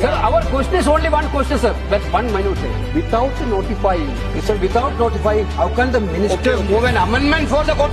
Sir, our question is only one question, sir. That's 1 minute. Without notifying, sir, without notifying, how can the minister move an amendment for the court?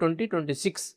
2026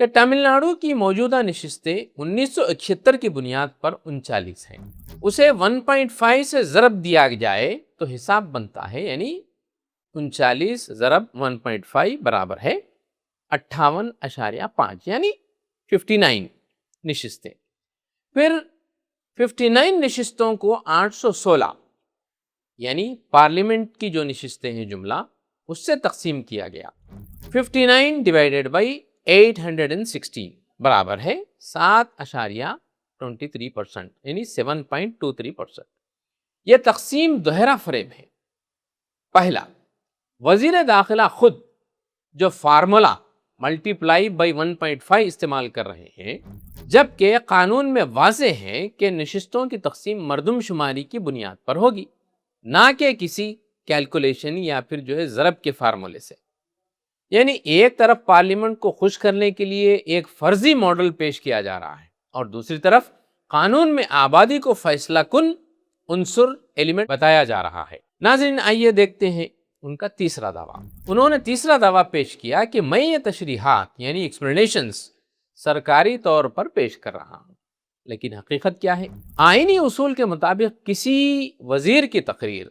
کہ تمل ناڈو کی موجودہ نشستیں 1971 کی بنیاد پر 39 ہیں، اسے 1.5 سے ضرب دیا جائے تو حساب بنتا ہے، یعنی 39 ضرب 1.5 برابر ہے 58.5 یعنی 59 نشستیں۔ پھر 59 نشستوں کو 816 یعنی پارلیمنٹ کی جو نشستیں ہیں جملہ، اس سے تقسیم کیا گیا۔ 59 ڈیوائیڈڈ بائی 816 برابر ہے 7.23% یعنی 7.23%۔ یہ تقسیم دوہرا فریب ہے۔ پہلا، وزیر داخلہ خود جو فارمولا ملٹی پلائی بائی 1.5 استعمال کر رہے ہیں، جبکہ قانون میں واضح ہے کہ نشستوں کی تقسیم مردم شماری کی بنیاد پر ہوگی، نہ کہ کسی کیلکولیشن یا پھر جو ہے ضرب کے فارمولے سے۔ یعنی ایک طرف پارلیمنٹ کو خوش کرنے کے لیے ایک فرضی ماڈل پیش کیا جا رہا ہے، اور دوسری طرف قانون میں آبادی کو فیصلہ کن عنصر ایلیمنٹ بتایا جا رہا ہے۔ ناظرین، آئیے دیکھتے ہیں ان کا تیسرا دعویٰ۔ انہوں نے تیسرا دعویٰ پیش کیا کہ میں یہ تشریحات یعنی ایکسپلینیشنز سرکاری طور پر پیش کر رہا ہوں، لیکن حقیقت کیا ہے؟ آئینی اصول کے مطابق کسی وزیر کی تقریر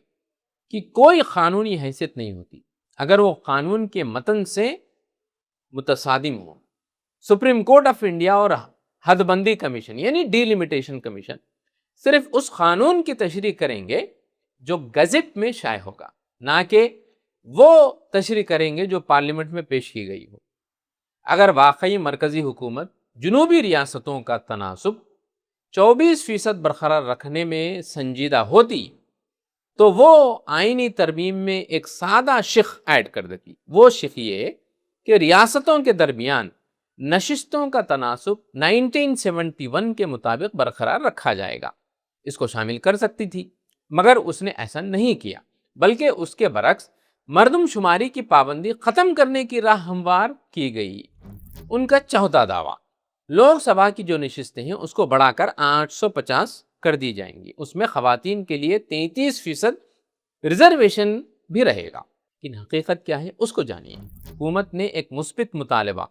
کی کوئی قانونی حیثیت نہیں ہوتی اگر وہ قانون کے متن سے متصادم ہو۔ سپریم کورٹ آف انڈیا اور حد بندی کمیشن یعنی ڈی لمیٹیشن کمیشن صرف اس قانون کی تشریح کریں گے جو گزٹ میں شائع ہوگا، نہ کہ وہ تشریح کریں گے جو پارلیمنٹ میں پیش کی گئی ہو۔ اگر واقعی مرکزی حکومت جنوبی ریاستوں کا تناسب 24% برقرار رکھنے میں سنجیدہ ہوتی تو وہ آئینی ترمیم میں ایک سادہ شق ایڈ کر دیتی۔ وہ شق یہ کہ ریاستوں کے درمیان نشستوں کا تناسب 1971 کے مطابق برقرار رکھا جائے گا، اس کو شامل کر سکتی تھی، مگر اس نے ایسا نہیں کیا، بلکہ اس کے برعکس مردم شماری کی پابندی ختم کرنے کی راہ ہموار کی گئی۔ ان کا چوتھا دعویٰ، لوک سبھا کی جو نشستیں ہیں اس کو بڑھا کر 850 کر دی جائیں گی، اس میں خواتین کے لیے 33% ریزرویشن بھی رہے گا۔ لیکن حقیقت کیا ہے اس کو جانیے۔ حکومت نے ایک مثبت مطالبہ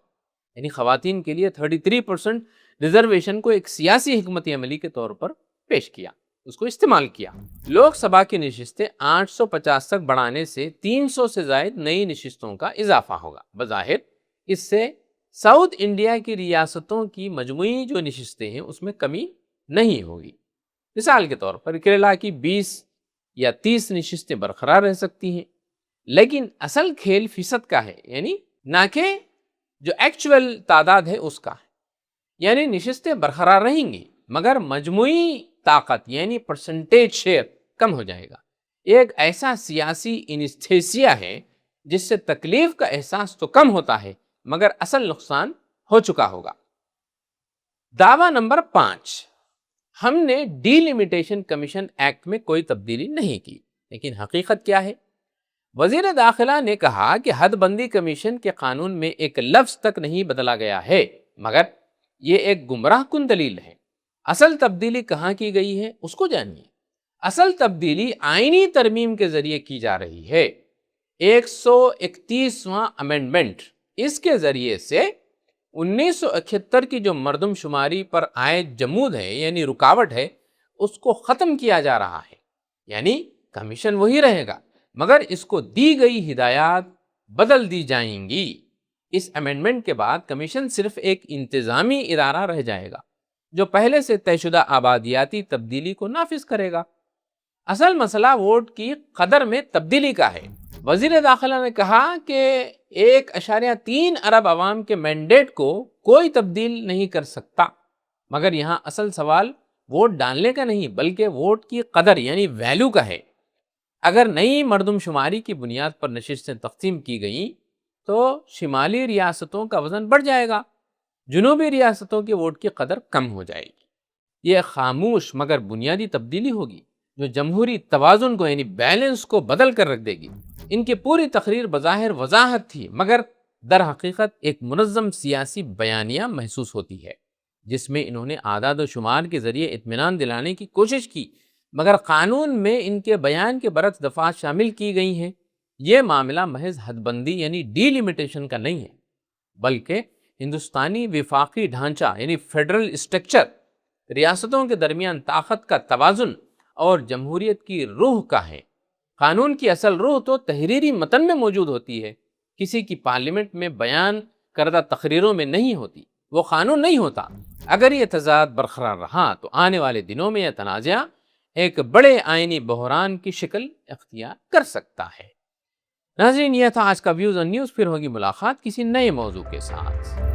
یعنی خواتین کے لیے 33% ریزرویشن کو ایک سیاسی حکمت عملی کے طور پر پیش کیا، اس کو استعمال کیا۔ لوک سبھا کی نشستیں 850 تک بڑھانے سے 300 سے زائد نئی نشستوں کا اضافہ ہوگا۔ بظاہر اس سے ساؤتھ انڈیا کی ریاستوں کی مجموعی جو نشستیں ہیں اس میں کمی نہیں ہوگی۔ مثال کے طور پر کیرلا کی 20 یا 30 نشستیں برقرار رہ سکتی ہیں، لیکن اصل کھیل فیصد کا ہے، یعنی نہ کہ جو ایکچول تعداد ہے اس کا ہے۔ یعنی نشستیں برقرار رہیں گی مگر مجموعی طاقت یعنی پرسنٹیج شیئر کم ہو جائے گا۔ ایک ایسا سیاسی انستھیسیا ہے جس سے تکلیف کا احساس تو کم ہوتا ہے مگر اصل نقصان ہو چکا ہوگا۔ دعویٰ نمبر 5، ہم نے ڈی لمیٹیشن کمیشن ایکٹ میں کوئی تبدیلی نہیں کی، لیکن حقیقت کیا ہے؟ وزیر داخلہ نے کہا کہ حد بندی کمیشن کے قانون میں ایک لفظ تک نہیں بدلا گیا ہے، مگر یہ ایک گمراہ کن دلیل ہے۔ اصل تبدیلی کہاں کی گئی ہے اس کو جانیے۔ اصل تبدیلی آئینی ترمیم کے ذریعے کی جا رہی ہے۔ 131واں امینڈمنٹ، اس کے ذریعے سے 1971 کی جو مردم شماری پر عائد جمود ہے یعنی رکاوٹ ہے اس کو ختم کیا جا رہا ہے۔ یعنی کمیشن وہی رہے گا مگر اس کو دی گئی ہدایات بدل دی جائیں گی۔ اس امینڈمنٹ کے بعد کمیشن صرف ایک انتظامی ادارہ رہ جائے گا جو پہلے سے طے شدہ آبادیاتی تبدیلی کو نافذ کرے گا۔ اصل مسئلہ ووٹ کی قدر میں تبدیلی کا ہے۔ وزیر داخلہ نے کہا کہ 1.3 ارب عوام کے مینڈیٹ کو کوئی تبدیل نہیں کر سکتا، مگر یہاں اصل سوال ووٹ ڈالنے کا نہیں بلکہ ووٹ کی قدر یعنی ویلیو کا ہے۔ اگر نئی مردم شماری کی بنیاد پر نشستیں تقسیم کی گئیں تو شمالی ریاستوں کا وزن بڑھ جائے گا، جنوبی ریاستوں کے ووٹ کی قدر کم ہو جائے گی۔ یہ خاموش مگر بنیادی تبدیلی ہوگی جو جمہوری توازن کو یعنی بیلنس کو بدل کر رکھ دے گی۔ ان کی پوری تقریر بظاہر وضاحت تھی مگر در حقیقت ایک منظم سیاسی بیانیہ محسوس ہوتی ہے جس میں انہوں نے اعداد و شمار کے ذریعے اطمینان دلانے کی کوشش کی، مگر قانون میں ان کے بیان کے برعکس دفعات شامل کی گئی ہیں۔ یہ معاملہ محض حد بندی یعنی ڈی لمیٹیشن کا نہیں ہے بلکہ ہندوستانی وفاقی ڈھانچہ یعنی فیڈرل اسٹرکچر ریاستوں کے درمیان طاقت کا توازن اور جمہوریت کی روح کا ہے۔ قانون کی اصل روح تو تحریری متن میں موجود ہوتی ہے، کسی کی پارلیمنٹ میں بیان کردہ تقریروں میں نہیں ہوتی، وہ قانون نہیں ہوتا۔ اگر یہ تضاد برقرار رہا تو آنے والے دنوں میں یہ تنازعہ ایک بڑے آئینی بحران کی شکل اختیار کر سکتا ہے۔ ناظرین، یہ تھا آج کا ویوز آن نیوز، پھر ہوگی ملاقات کسی نئے موضوع کے ساتھ۔